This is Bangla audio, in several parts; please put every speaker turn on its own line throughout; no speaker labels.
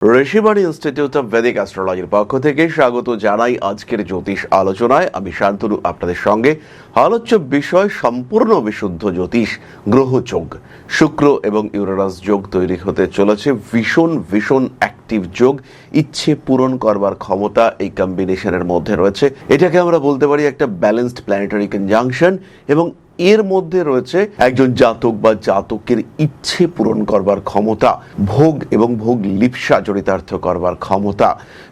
ঋষিবাণী ইনস্টিটিউট অফ ভেদিক অ্যাস্ট্রোলজির পক্ষ থেকে স্বাগত জানাই আজকের জ্যোতিষ আলোচনায়। আমি শান্তনু আপনাদের সঙ্গে। আলোচ্য বিষয় সম্পূর্ণ বিশুদ্ধ জ্যোতিষ, গ্রহযোগ। শুক্র এবং ইউরেনাস যোগ তৈরি হতে চলেছে, ভীষণ ভীষণ অ্যাক্টিভ যোগ। ইচ্ছে পূরণ করবার ক্ষমতা এই কম্বিনেশনের মধ্যে রয়েছে। এটাকে আমরা বলতে পারি একটা ব্যালেন্সড প্ল্যানেটারি কনজাংশন, এবং এর মধ্যে রয়েছে একজন জাতক বা জাতকের ইচ্ছে পূরণ করবার ক্ষমতা, ভোগ এবং ভোগ লিপ্সা চরিতার্থ করবার ক্ষমতা।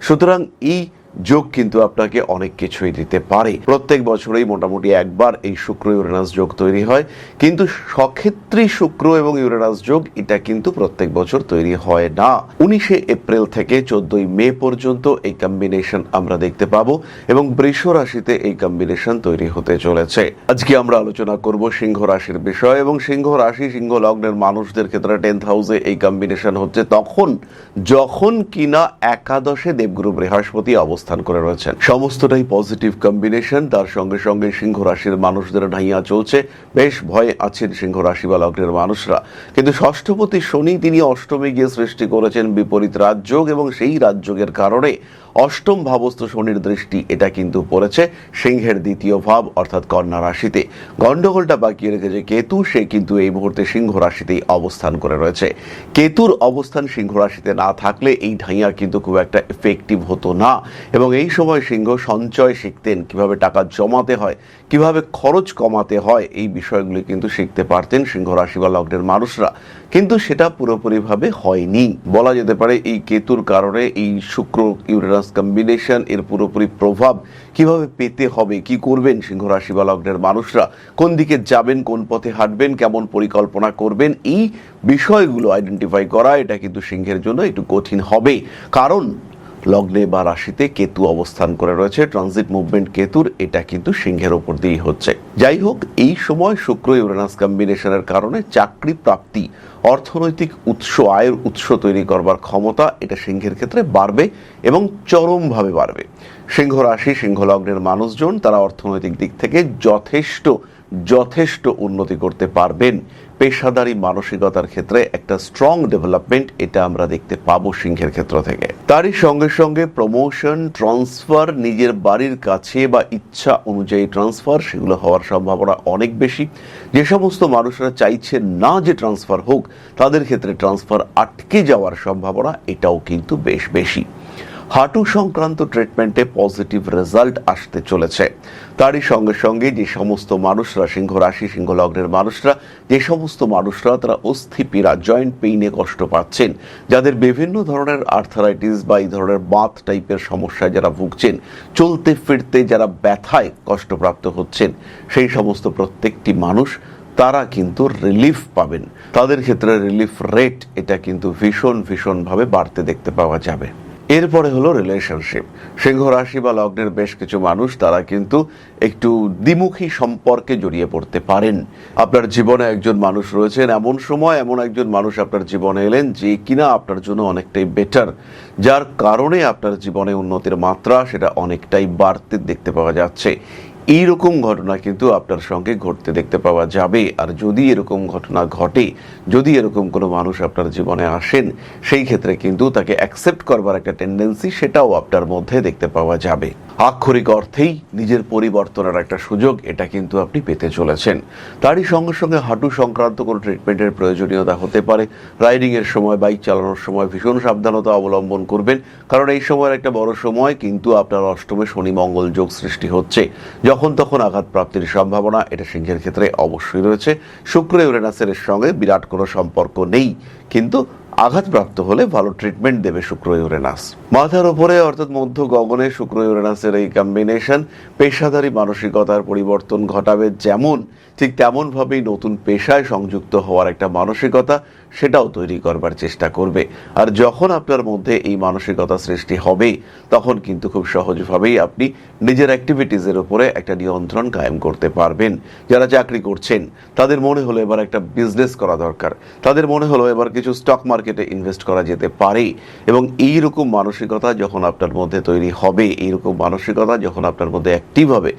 সুতরাং এই যোগ কিন্তু আপনাকে অনেক কিছুই দিতে পারে। প্রত্যেক বছরেই মোটামুটি একবার এই শুক্র ইউরেনাস যোগ তৈরি হয়, কিন্তু সক্ষেত্রী শুক্র এবং ইউরেনাস যোগ এটা কিন্তু প্রত্যেক বছর তৈরি হয় না। 19শে এপ্রিল থেকে 14ই মে পর্যন্ত এই কম্বিনেশন আমরা দেখতে পাবো, এবং বৃষ রাশিতে এই কম্বিনেশন তৈরি হতে চলেছে। আজকে আমরা আলোচনা করব সিংহ রাশির বিষয়, এবং সিংহ রাশি সিংহ লগ্নের মানুষদের ক্ষেত্রে 10th হাউসে এই কম্বিনেশন হচ্ছে যখন কিনা একাদশে দেবগুরু বৃহস্পতি অবস্থান করে রয়েছেন। সমস্তটাই পজিটিভ কম্বিনেশন। তার সঙ্গে সঙ্গে সিংহ রাশির মানুষদের ঢাইয়া চলছে, বেশ ভয়ে আছেন সিংহ রাশি বা লগ্নের মানুষরা। কিন্তু ষষ্ঠপতি শনি তিনি অষ্টমে গিয়ে সৃষ্টি করেছেন বিপরীত রাজযোগ, এবং সেই রাজযোগের কারণে অষ্টম ভাবস্থ শনির দৃষ্টি এটা কিন্তু পড়েছে সিংহের দ্বিতীয় ভাব অর্থাৎ কন্যা রাশিতে। গন্ডগোলটা বাকিয়ে রেখেছে কেতু, সে কিন্তু এই মুহূর্তে সিংহ রাশিতেই অবস্থান করে রয়েছে। কেতুর অবস্থান সিংহ রাশিতে না থাকলে এই ঢাইয়া কিন্তু খুব একটা এফেক্টিভ হতো না, এবং এই সময় সিংহ সঞ্চয় শিখতেন, কিভাবে টাকা জমাতে হয়, কিভাবে খরচ কমাতে হয়, এই বিষয়গুলি কিন্তু শিখতে পারতেন সিংহ রাশি বা লগ্নের মানুষরা। কিন্তু সেটা পুরোপুরিভাবে হয়নি বলা যেতে পারে। এই কেতুর কারণে এই শুক্র ইউরেনাস কম্বিনেশন এর পুরোপুরি প্রভাব কিভাবে পেতে হবে, কি করবেন সিংহ রাশি বা লগ্নের মানুষরা, কোন দিকে যাবেন, কোন পথে হাঁটবেন, কেমন পরিকল্পনা করবেন, এই বিষয়গুলো আইডেন্টিফাই করা এটা কিন্তু সিংহের জন্য একটু কঠিন হবে। কারণ লগ্নে বা রাশিতে কেতু অবস্থান করে রয়েছে, ট্রানজিট মুভমেন্ট কেতুর এটা কিন্তু সিংহের ওপর দিয়েই হচ্ছে। যাই হোক, এই সময় শুক্র ইউরেনাস কম্বিনেশনের কারণে চাকরি প্রাপ্তি, অর্থনৈতিক উৎস, আয়ের উৎস তৈরি করবার ক্ষমতা এটা সিংহের ক্ষেত্রে বাড়বে, এবং চরমভাবে বাড়বে। সিংহ রাশি সিংহ লগ্নের মানুষজন তারা অর্থনৈতিক দিক থেকে যথেষ্ট উন্নতি করতে পারবেন। পেশাদারি মানসিকতার ক্ষেত্রে একটা স্ট্রং ডেভেলপমেন্ট এটা আমরা দেখতে পাবো সিংহের ক্ষেত্র থেকে। তারই সঙ্গে সঙ্গে প্রমোশন, ট্রান্সফার, নিজের বাড়ির কাছে বা ইচ্ছা অনুযায়ী ট্রান্সফার, সেগুলো হওয়ার সম্ভাবনা অনেক বেশি। যে সমস্ত মানুষরা চাইছেন না যে ট্রান্সফার হোক, তাদের ক্ষেত্রে ট্রান্সফার আটকে যাওয়ার সম্ভাবনা এটাও কিন্তু বেশ বেশি। হাঁটু সংক্রান্ত ট্রিটমেন্টে পজিটিভ রেজাল্ট আসতে চলেছে। তারই সঙ্গে সঙ্গে যে সমস্ত মানুষরা সিংহ রাশি সিংহ লগ্নের মানুষরা তারা অস্থিপীড়া, জয়েন্ট পেইনে কষ্ট পাচ্ছেন, যাদের বিভিন্ন ধরনের আর্থারাইটিস বা এই ধরনের বাত টাইপের সমস্যায় যারা ভুগছেন, চলতে ফিরতে যারা ব্যথায় কষ্টপ্রাপ্ত হচ্ছেন, সেই সমস্ত প্রত্যেকটি মানুষ তারা কিন্তু রিলিফ পাবেন। তাদের ক্ষেত্রে রিলিফ রেট এটা কিন্তু ভীষণভাবে বাড়তে দেখতে পাওয়া যাবে। এরপরে হলো রিলেশনশিপ। সিংহ রাশি বা লগ্নের বেশ কিছু মানুষ তারা কিন্তু একটু দ্বিমুখী সম্পর্কে জড়িয়ে পড়তে পারেন। আপনার জীবনে একজন মানুষ রয়েছেন, এমন সময় এমন একজন মানুষ আপনার জীবনে এলেন যে কিনা আপনার জন্য অনেকটাই বেটার, যার কারণে আপনার জীবনে উন্নতির মাত্রা সেটা অনেকটাই বাড়তে দেখতে পাওয়া যাচ্ছে। এইরকম ঘটনা কিন্তু আপনার সঙ্গে ঘটতে দেখতে পাওয়া যাবে। আর যদি এরকম ঘটনা ঘটে, যদি এরকম কোনো মানুষ আপনার জীবনে আসেন, সেই ক্ষেত্রে কিন্তু তাকে অ্যাকসেপ্ট করবার একটা টেন্ডেন্সি সেটাও আপনার মধ্যে দেখতে পাওয়া যাবে। আক্ষরিক অর্থেই নিজের পরিবর্তনের একটা সুযোগ এটা কিন্তু আপনি পেতে চলেছেন। তারই সঙ্গে সঙ্গে হাঁটু সংক্রান্ত কোনো ট্রিটমেন্টের প্রয়োজনীয়তা হতে পারে। রাইডিংয়ের সময়, বাইক চালানোর সময় ভীষণ সাবধানতা অবলম্বন করবেন, কারণ এই সময়ের একটা বড় সময় কিন্তু আপনার অষ্টমে শনি মঙ্গল যোগ সৃষ্টি হচ্ছে। যখন তখন আঘাত প্রাপ্তির সম্ভাবনা এটা সিংহের ক্ষেত্রে অবশ্যই রয়েছে। শুক্র ইউরেনাসের সঙ্গে বিরাট কোনো সম্পর্ক নেই, কিন্তু আঘাতপ্রাপ্ত হলে ভালো ট্রিটমেন্ট দেবে শুক্র ইউরেনাস। মাথার উপরে অর্থাৎ মধ্য গগনে শুক্র ইউরেনাসের এই কম্বিনেশন পেশাদারি মানসিকতার পরিবর্তন ঘটাবে, যেমন ঠিক তেমনভাবেই নতুন পেশায় সংযুক্ত হওয়ার একটা মানসিকতা সেটাও তৈরি করবার চেষ্টা করবে। আর যখন আপনার মধ্যে এই মানসিকতা সৃষ্টি হবে, তখন কিন্তু খুব সহজভাবেই আপনি নিজের অ্যাক্টিভিটিসের উপরে একটা নিয়ন্ত্রণ কায়েম করতে পারবেন। যারা চাকরি করছেন তাদের মনে হলো এবার একটা বিজনেস করা দরকার, তাদের মনে হলো এবার কিছু স্টক মার্কেটে ইনভেস্ট করা যেতে পারে, এবং এইরকম মানসিকতা যখন আপনার মধ্যে তৈরি হবে, এইরকম মানসিকতা যখন আপনার মধ্যে অ্যাক্টিভ হবে,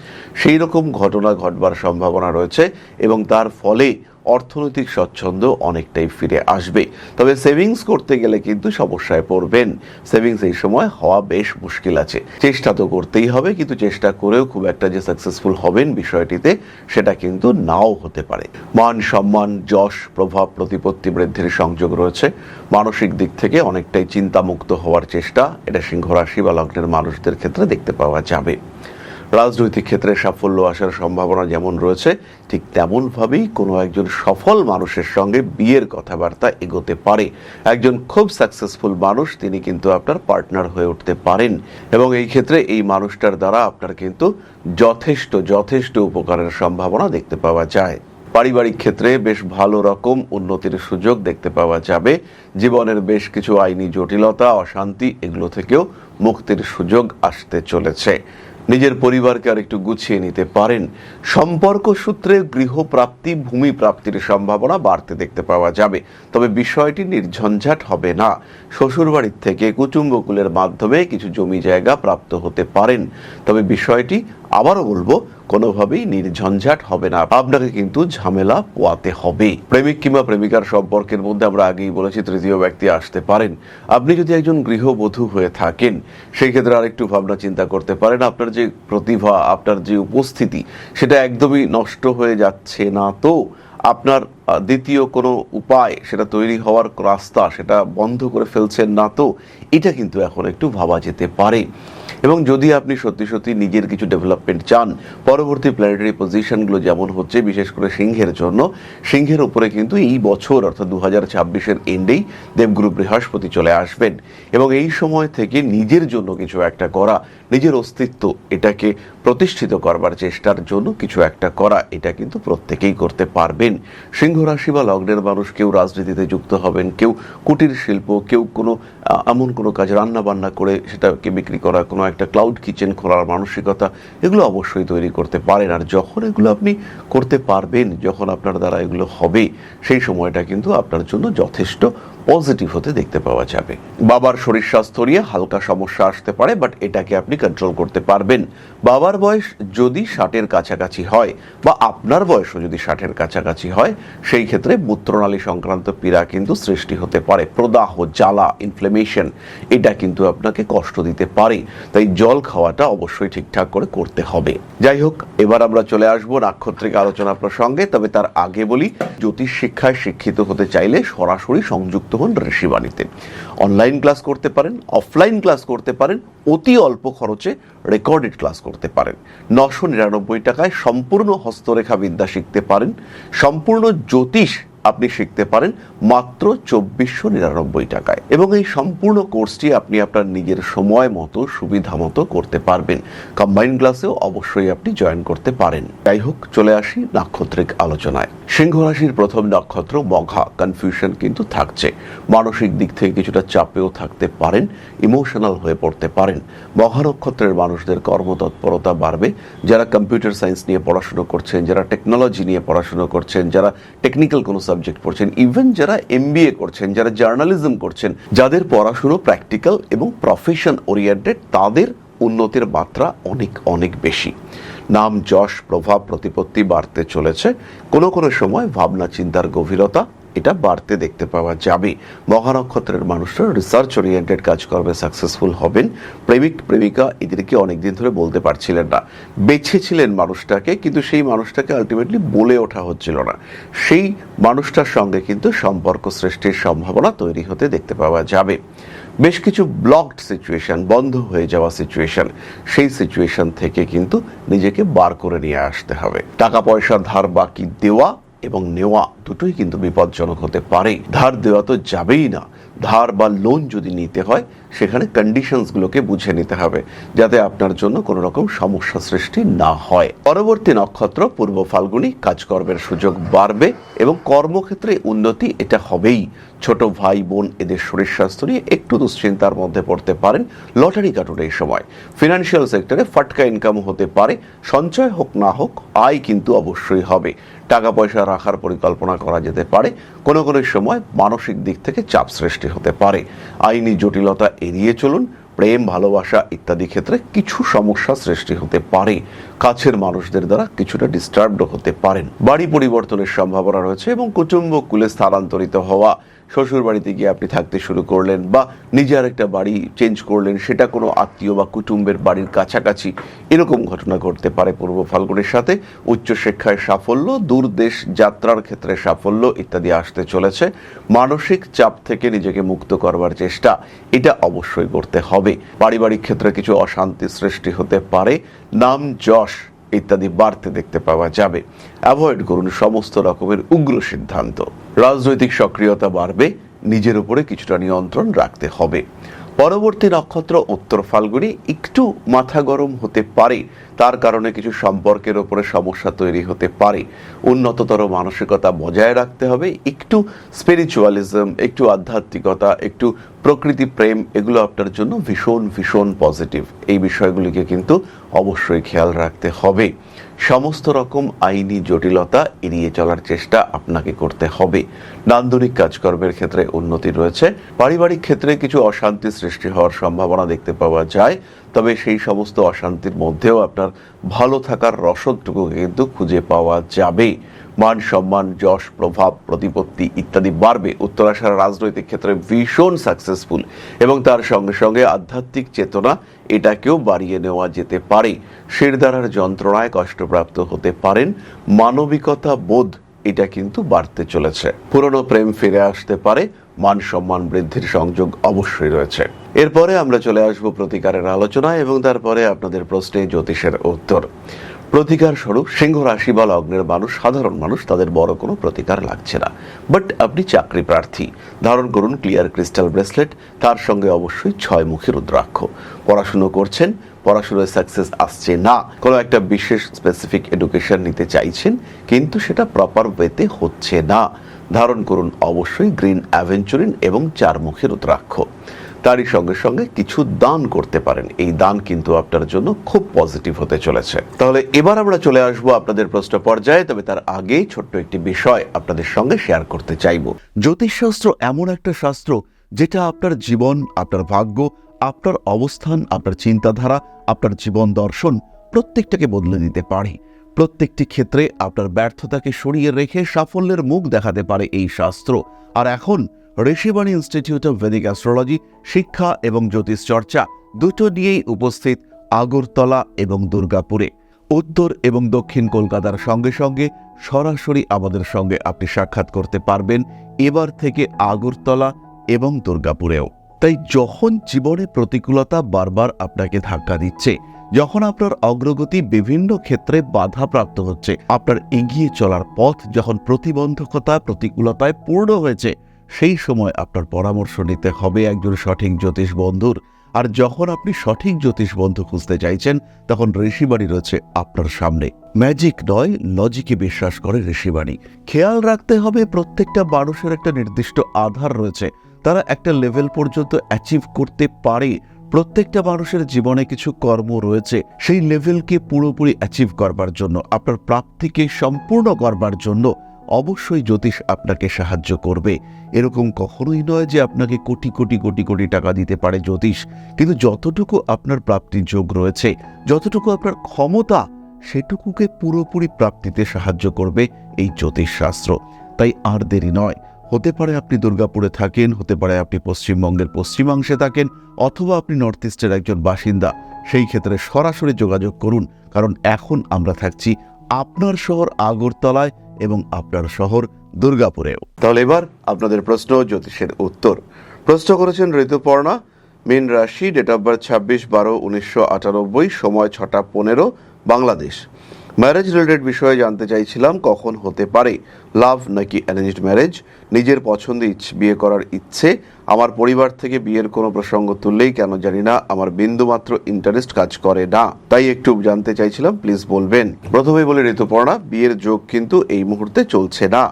সেই রকম ঘটনা ঘটবার সম্ভাবনা রয়েছে, এবং তার ফলে অর্থনৈতিক স্বচ্ছন্দ অনেকটাই ফিরে আসবে। তবে সেভিংস করতে গেলে কিন্তু সমস্যায় পড়বেন। সেভিংস এই সময় হওয়া বেশ মুশকিল আছে। চেষ্টা তো করতেই হবে, কিন্তু চেষ্টা করেও খুব একটা যে সাকসেসফুল হবেন বিষয়টিতে সেটা কিন্তু নাও হতে পারে। মান সম্মান, যশ, প্রভাব, প্রতিপত্তি বৃদ্ধির সংযোগ রয়েছে। মানসিক দিক থেকে অনেকটাই চিন্তামুক্ত হওয়ার চেষ্টা এটা সিংহ রাশি বা লগ্নের মানুষদের ক্ষেত্রে দেখতে পাওয়া যাবে। রাজনৈতিক ক্ষেত্রে সাফল্য আসার সম্ভাবনা যেমন রয়েছে, ঠিক তেমনভাবেই কোনো একজন সফল মানুষের সঙ্গে বিয়ের কথাবার্তা এগোতে পারে। একজন খুব সাকসেসফুল মানুষ তিনি কিন্তু আপনার পার্টনার হয়ে উঠতে পারেন, এবং এই ক্ষেত্রে এই মানুষটার দ্বারা আপনার কিন্তু যথেষ্ট উপকারের সম্ভাবনা দেখতে পাওয়া যায়। পারিবারিক ক্ষেত্রে বেশ ভালো রকম উন্নতির সুযোগ দেখতে পাওয়া যাবে। জীবনের বেশ কিছু আইনি জটিলতা, অশান্তি এগুলো থেকেও মুক্তির সুযোগ আসতে চলেছে। নিজের পরিবারকে আর একটু গুছিয়ে নিতে পারেন। সম্পর্ক সূত্রে গৃহপ্রাপ্তি, ভূমি প্রাপ্তির সম্ভাবনা বাড়তে দেখতে পাওয়া যাবে। তবে বিষয়টি নির্ঝঞ্ঝাট হবে না। শ্বশুরবাড়ির থেকে কুটুম্বকুলের মাধ্যমে কিছু জমি জায়গা প্রাপ্ত হতে পারেন। তবে বিষয়টি আবারও বলবো, কোনোভাবেই নির্ঝঞ্ঝাট হবে না, আপনাকে কিন্তু ঝামেলা পোয়াতে হবে। প্রেমিক কিংবা প্রেমিকার সম্পর্কের মধ্যে আমরা আগেই বলেছি তৃতীয় ব্যক্তি আসতে পারেন। আপনি যদি একজন গৃহবধূ হয়ে থাকেন সেই ক্ষেত্রে আরেকটু ভাবনা চিন্তা করতে পারেন। আপনার যে প্রতিভা, আপনার যে উপস্থিতি সেটা একদমই নষ্ট হয়ে যাচ্ছে না তো? আপনার দ্বিতীয় কোনো উপায় সেটা তৈরি হওয়ার রাস্তা সেটা বন্ধ করে ফেলছেন না তো? এটা কিন্তু এখন একটু ভাবা যেতে পারে। এবং যদি আপনি সত্যি নিজের কিছু ডেভেলপমেন্ট চান, পরবর্তী প্ল্যানেটারি পজিশনগুলো যেমন হচ্ছে বিশেষ করে সিংহের জন্য, সিংহের উপরে কিন্তু এই বছর অর্থাৎ 2026-এর এন্ডেই দেবগুরু বৃহস্পতি চলে আসবেন, এবং এই সময় থেকে নিজের জন্য কিছু একটা করা, নিজের অস্তিত্ব এটাকে প্রতিষ্ঠিত করবার চেষ্টার জন্য কিছু একটা করা, এটা কিন্তু প্রত্যেকেই করতে পারবেন। সিংহ রাশি বা লগ্নের মানুষ কেউ রাজনীতিতে যুক্ত হবেন, কেউ কুটির শিল্প, কেউ কোনো এমন কোনো কাজ রান্না বান্না করে সেটাকে বিক্রি করা, কোনো একটা ক্লাউড কিচেন খোলার মানসিকতা, এগুলো অবশ্যই তৈরি করতে পারেন। আর যখন এগুলো আপনি করতে পারবেন, যখন আপনার দ্বারা এগুলো হবে, সেই সময়টা কিন্তু আপনার জন্য যথেষ্ট পজিটিভ হতে দেখতে পাওয়া যাবে। বাবার শরীর স্বাস্থ্য নিয়ে হালকা সমস্যা আসতে পারে, বাট এটাকে আপনি কন্ট্রোল করতে পারবেন। বাবার বয়স যদি 60-এর কাছাকাছি হয়, বা আপনার বয়সও যদি 60-এর কাছাকাছি হয়, সেই ক্ষেত্রে মূত্রনালী সংক্রান্ত পীড়া কিন্তু সৃষ্টি হতে পারে। প্রদাহ, জ্বালা, ইনফ্লেমেশন এটা কিন্তু আপনাকে কষ্ট দিতে পারে। তাই জল খাওয়াটা অবশ্যই ঠিকঠাক করে করতে হবে। যাই হোক, এবার আমরা চলে আসবো নাক্ষত্রিক আলোচনা প্রসঙ্গে। তবে তার আগে বলি, জ্যোতিষ শিক্ষায় শিক্ষিত হতে চাইলে সরাসরি সংযুক্ত হন ঋষিবাণীতে। অনলাইন ক্লাস করতে পারেন, অফলাইন ক্লাস করতে পারেন, অতি অল্প খরচে রেকর্ডেড ক্লাস করতে পারেন। 999 টাকায় সম্পূর্ণ হস্তরেখা বিদ্যা শিখতে পারেন। সম্পূর্ণ জ্যোতিষ আপনি শিখতে পারেন মাত্র 2499 টাকায়, এবং এই সম্পূর্ণ কোর্সটি আপনি আপনার নিজের সময় মতো, সুবিধা মতো করতে পারবেন। কম্বাইন ক্লাসেও অবশ্যই আপনি জয়েন করতে পারেন। যাই হোক, চলে আসি নাক্ষত্রিক আলোচনায়। সিংহ রাশির প্রথম নক্ষত্র মঘা। কনফিউশন কিন্তু থাকছে, মানসিক দিক থেকে কিছুটা চাপেও থাকতে পারেন, ইমোশনাল হয়ে পড়তে পারেন। মঘা নক্ষত্রের মানুষদের কর্মতৎপরতা বাড়বে। যারা কম্পিউটার সায়েন্স নিয়ে পড়াশুনো করছেন, যারা টেকনোলজি নিয়ে পড়াশুনো করছেন, যারা টেকনিক্যাল কোনো সাবজেক্ট পড়ছেন, ইভেন যারা MBA করছেন, যারা জার্নালিজম করছেন, যাদের পড়াশুনো প্র্যাকটিক্যাল এবং প্রফেশন ওরিয়েন্টেড, তাদের উন্নতির মাত্রা অনেক বেশি। নাম, যশ, প্রভাব, প্রতিপত্তি বাড়তে চলেছে। কোনো সময় ভাবনা চিন্তার গভীরতা এটা বাড়তে দেখতে পাওয়া যাবে। মঘা নক্ষত্রের মানুষরা রিসার্চ ওরিয়েন্টেড কাজকর্মে সাকসেসফুল হবেন। প্রেমিক প্রেমিকা এদেরকে অনেকদিন ধরে বলতে পারছিলেন না, বেছেছিলেন মানুষটাকে, কিন্তু সেই মানুষটাকে আলটিমেটলি বলে ওঠা হচ্ছিল না। সেই মানুষটার সঙ্গে কিন্তু সম্পর্ক সৃষ্টির সম্ভাবনা তৈরি হতে দেখতে পাওয়া যাবে। বেশ কিছু ব্লকড সিচুয়েশন, বন্ধ হয়ে যাওয়া সিচুয়েশন, সেই সিচুয়েশন থেকে কিন্তু নিজেকে বার করে নিয়ে আসতে হবে। টাকা পয়সা ধার বাকি দেওয়া এবং নেওয়া দুটোই কিন্তু বিপজ্জনক হতে পারে। ধার দেওয়া তো যাবেই না, ধার বা লোন যদি নিতে হয় সেখানে কন্ডিশনসগুলোকে বুঝে নিতে হবে, যাতে আপনার জন্য কোনো রকম সমস্যা সৃষ্টি না হয়। পরবর্তী নক্ষত্র পূর্ব ফাল্গুনী। কাজকর্মের সুযোগ বাড়বে এবং কর্মক্ষেত্রে উন্নতি এটা হবেই। ছোট ভাই বোন এদের শরীর স্বাস্থ্য নিয়ে একটু দুশ্চিন্তার মধ্যে পড়তে পারেন। লটারি কাটুন এই সময়। ফিনান্সিয়াল সেক্টরে ফাটকা ইনকাম হতে পারে। সঞ্চয় হোক না হোক, আয় কিন্তু অবশ্যই হবে। টাকা পয়সা রাখার পরিকল্পনা করা যেতে পারে। কোনো সময় মানসিক দিক থেকে চাপ সৃষ্টি হতে পারে। আইনি জটিলতা এড়িয়ে চলুন। প্রেম ভালোবাসা ইত্যাদি ক্ষেত্রে কিছু সমস্যা সৃষ্টি হতে পারে। কাছের মানুষদের দ্বারা কিছুটা ডিস্টার্বড হতে পারেন। বাড়ি পরিবর্তনের সম্ভাবনা রয়েছে এবং কুটুম্ব কুলে স্থানান্তরিত হওয়া, শ্বশুর বাড়িতে গিয়ে আপনি থাকতে শুরু করলেন বা নিজে আরেকটা বাড়ি চেঞ্জ করলেন, সেটা কোনো আত্মীয় বা কুটুম্বের বাড়ির কাছাকাছি, এরকম ঘটনা ঘটতে পারে পূর্ব ফাল্গুনের সাথে। উচ্চশিক্ষায় সাফল্য, দূরদেশ যাত্রার ক্ষেত্রে সাফল্য ইত্যাদি আসতে চলেছে। মানসিক চাপ থেকে নিজেকে মুক্ত করবার চেষ্টা এটা অবশ্যই করতে হবে। পারিবারিক ক্ষেত্রে কিছু অশান্তি সৃষ্টি হতে পারে, নাম যশ ইত্যাদি বাড়তে দেখতে পাওয়া যাবে। অ্যাভয়েড করুন সমস্ত রকমের উগ্র সিদ্ধান্ত। রাজনৈতিক সক্রিয়তা বাড়বে, নিজের উপরে কিছুটা নিয়ন্ত্রণ রাখতে হবে। পরবর্তী নক্ষত্র উত্তর ফাল্গুনী, একটু মাথা গরম হতে পারে, তার কারণে কিছু সম্পর্কের উপরে সমস্যা তৈরি হতে পারে। উন্নততর মানসিকতা বজায় রাখতে হবে, একটু স্পিরিচুয়ালিজম, একটু আধ্যাত্মিকতা, একটু প্রকৃতি প্রেম, এগুলো আপনার জন্য ভীষণ ভীষণ পজিটিভ। এই বিষয়গুলিকে কিন্তু অবশ্যই খেয়াল রাখতে হবে। সমস্ত রকম আইনি জটিলতা এড়িয়ে চলার চেষ্টা আপনাকে করতে হবে। নান্দনিক কাজকর্মের ক্ষেত্রে উন্নতি রয়েছে। পারিবারিক ক্ষেত্রে কিছু অশান্তি সৃষ্টি হওয়ার সম্ভাবনা দেখতে পাওয়া যায়, তবে সেই সমস্ত অশান্তির মধ্যেও আপনার ভালো থাকার রসদটুকু কিন্তু খুঁজে পাওয়া যাবে। মান সম্মান, যশ, প্রভাব, প্রতিপত্তি ইত্যাদি বাড়বে। উত্তরাশার রাজনৈতিক ক্ষেত্রে ভীষণ সাকসেসফুল এবং তার সঙ্গে সঙ্গে আধ্যাত্মিক চেতনা এটাকেও বাড়িয়ে নেওয়া যেতে পারে। শিরদাঁড়ার যন্ত্রণায় কষ্টপ্রাপ্ত হতে পারেন। মানবিকতা বোধ এটা কিন্তু বাড়তে চলেছে। পুরনো প্রেম ফিরে আসতে পারে। মান সম্মান বৃদ্ধির সংযোগ অবশ্যই রয়েছে। এরপরে আমরা চলে আসব প্রতিকারের আলোচনায় এবং তারপরে আপনাদের প্রশ্নে জ্যোতিষের উত্তর। প্রতিকার স্বরূপ সিংহ রাশি বা লগ্নের মানুষ, সাধারণ মানুষ, তাদের বড় কোনো প্রতিকার লাগছে না। বাট আপনি চাকরি প্রার্থী, ধারণ করুন ক্লিয়ার ক্রিস্টাল ব্রেসলেট, তার সঙ্গে অবশ্যই 6 মুখী রুদ্রাক্ষ। পড়াশুনো করছেন, পড়াশোনায় সাকসেস আসছে না, কোনো একটা বিশেষ স্পেসিফিক এডুকেশন নিতে চাইছেন কিন্তু সেটা প্রপার ওয়েতে হচ্ছে না, ধারণ করুন অবশ্যই গ্রিন অ্যাভেঞ্চুরিন এবং 4 মুখী রুদ্রাক্ষ। তারই সঙ্গে সঙ্গে কিছু দান করতে পারেন। এই দান কিন্তু আপনার জন্য খুব পজিটিভ হতে চলেছে। তাহলে এবার আমরা চলে আসবো আপনাদের প্রশ্ন পর্যায়ে, তবে তার আগে ছোট্ট একটি বিষয় আপনাদের সঙ্গে শেয়ার করতে চাইব। জ্যোতিষশাস্ত্র এমন একটা শাস্ত্র যেটা আপনার জীবন, আপনার ভাগ্য, আপনার অবস্থান, আপনার চিন্তাধারা, আপনার জীবন দর্শন প্রত্যেকটাকে বদলে দিতে পারে। প্রত্যেকটি ক্ষেত্রে আপনার ব্যর্থতাকে সরিয়ে রেখে সাফল্যের মুখ দেখাতে পারে এই শাস্ত্র। আর এখন Rishibani institute of Vedic astrology শিক্ষা এবং জ্যোতিষ চর্চা দুটো নিয়েই উপস্থিত আগরতলা এবং দুর্গাপুরে। উত্তর এবং দক্ষিণ কলকাতার সঙ্গে সঙ্গে সরাসরি আমাদের সঙ্গে আপনি সাক্ষাৎ করতে পারবেন এবার থেকে আগরতলা এবং দুর্গাপুরেও। তাই যখন জীবনে প্রতিকূলতা বারবার আপনাকে ধাক্কা দিচ্ছে, যখন আপনার অগ্রগতি বিভিন্ন ক্ষেত্রে বাধাপ্রাপ্ত হচ্ছে, আপনার এগিয়ে চলার পথ যখন প্রতিবন্ধকতা প্রতিকূলতায় পূর্ণ হয়েছে, সেই সময় আপনার পরামর্শ নিতে হবে একজন সঠিক জ্যোতিষ বন্ধুর। আর যখন আপনি সঠিক জ্যোতিষ বন্ধু খুঁজতে চাইছেন, তখন ঋষিবাণী রয়েছে আপনার সামনে। ম্যাজিক নয়, লজিকে বিশ্বাস করে ঋষিবাণী। খেয়াল রাখতে হবে প্রত্যেকটা মানুষের একটা নির্দিষ্ট আধার রয়েছে, তারা একটা লেভেল পর্যন্ত অ্যাচিভ করতে পারে। প্রত্যেকটা মানুষের জীবনে কিছু কর্ম রয়েছে, সেই লেভেলকে পুরোপুরি অ্যাচিভ করবার জন্য, আপনার প্রাপ্তিকে সম্পূর্ণ করবার জন্য অবশ্যই জ্যোতিষ আপনাকে সাহায্য করবে। এরকম কখনোই নয় যে আপনাকে কোটি কোটি কোটি কোটি টাকা দিতে পারে জ্যোতিষ, কিন্তু যতটুকু আপনার প্রাপ্তির যোগ রয়েছে, যতটুকু আপনার ক্ষমতা, সেটুকুকে পুরোপুরি প্রাপ্তিতে সাহায্য করবে এই জ্যোতিষ শাস্ত্র। তাই আর দেরি নয়। হতে পারে আপনি দুর্গাপুরে থাকেন, হতে পারে আপনি পশ্চিমবঙ্গের পশ্চিমাংশে থাকেন, অথবা আপনি নর্থ ইস্টের একজন বাসিন্দা। সেই ক্ষেত্রে সরাসরি যোগাযোগ করুন, কারণ এখন আমরা থাকছি আপনার শহর আগরতলায় এবং আপনার শহর দুর্গাপুরেও। তাহলে এবার আপনাদের প্রশ্ন জ্যোতিষের উত্তর। প্রশ্ন করেছেন ঋতুপর্ণা, মীন রাশি, ডেট অফ বার্থ 26/12/1998, সময় 6টা 15, বাংলাদেশ। ম্যারেজ রিলেটেড বিষয়ে জানতে চাইছিলাম, কখন হতে পারে, লাভ নাকি অ্যারেঞ্জড ম্যারেজ, নিজের পছন্দে বিয়ে করার ইচ্ছে, আমার পরিবার থেকে বিয়ের কোনো প্রসঙ্গ তুললেই কেন জানি না আমার বিন্দুমাত্র ইন্টারেস্ট কাজ করে না, তাই একটু জানতে চাইছিলাম, প্লিজ বলবেন। প্রথমেই বলি ঋতুপর্ণা, বিয়ের যোগ কিন্তু এই মুহূর্তে চলছে না।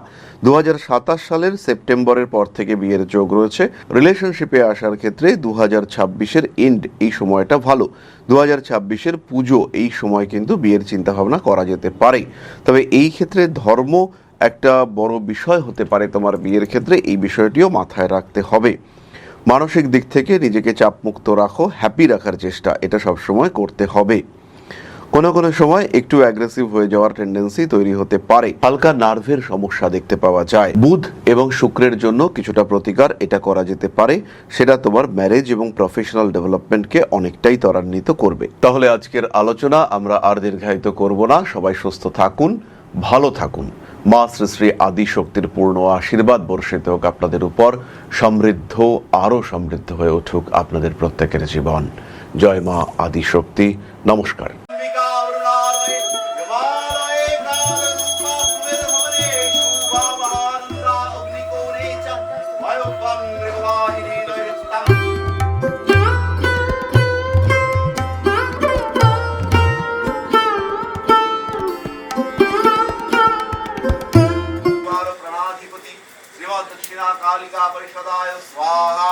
2027 সালের সেপ্টেম্বরের পর থেকে বিয়ের যোগ রয়েছে। রিলেশনশিপে আসার ক্ষেত্রে 2026-এর এন্ড এই সময়টা ভালো। 2026-এর পুজো এই সময় কিন্তু বিয়ের চিন্তাভাবনা করা যেতে পারে। তবে এই ক্ষেত্রে ধর্ম একটা বড় বিষয় হতে পারে তোমার বিয়ের ক্ষেত্রে, এই বিষয়টিও মাথায় রাখতে হবে। মানসিক দিক থেকে নিজেকে চাপমুক্ত রাখো, হ্যাপি রাখার চেষ্টা এটা সবসময় করতে হবে। কোনো কোনো সময় একটু অ্যাগ্রেসিভ হয়ে যাওয়ার টেন্ডেন্সি তৈরি হতে পারে। হালকা নার্ভের সমস্যা দেখতে পাওয়া যায়। বুধ এবং শুক্রের জন্য কিছুটা প্রতিকার এটা করা যেতে পারে, সেটা তোমার ম্যারেজ এবং প্রফেশনাল ডেভেলপমেন্টকে অনেকটাই ত্বরান্বিত করবে। তাহলে আজকের আলোচনা আমরা আর দীর্ঘায়িত করব না। সবাই সুস্থ থাকুন, ভালো থাকুন। মা শ্রী শ্রী আদি শক্তির পূর্ণ আশীর্বাদ বর্ষিত হোক আপনাদের উপর। সমৃদ্ধ, আরো সমৃদ্ধ হয়ে উঠুক আপনাদের প্রত্যেকের জীবন। জয় মা আদি শক্তি। নমস্কার।
दक्षिणा कालिका परिषदाय स्वाहा।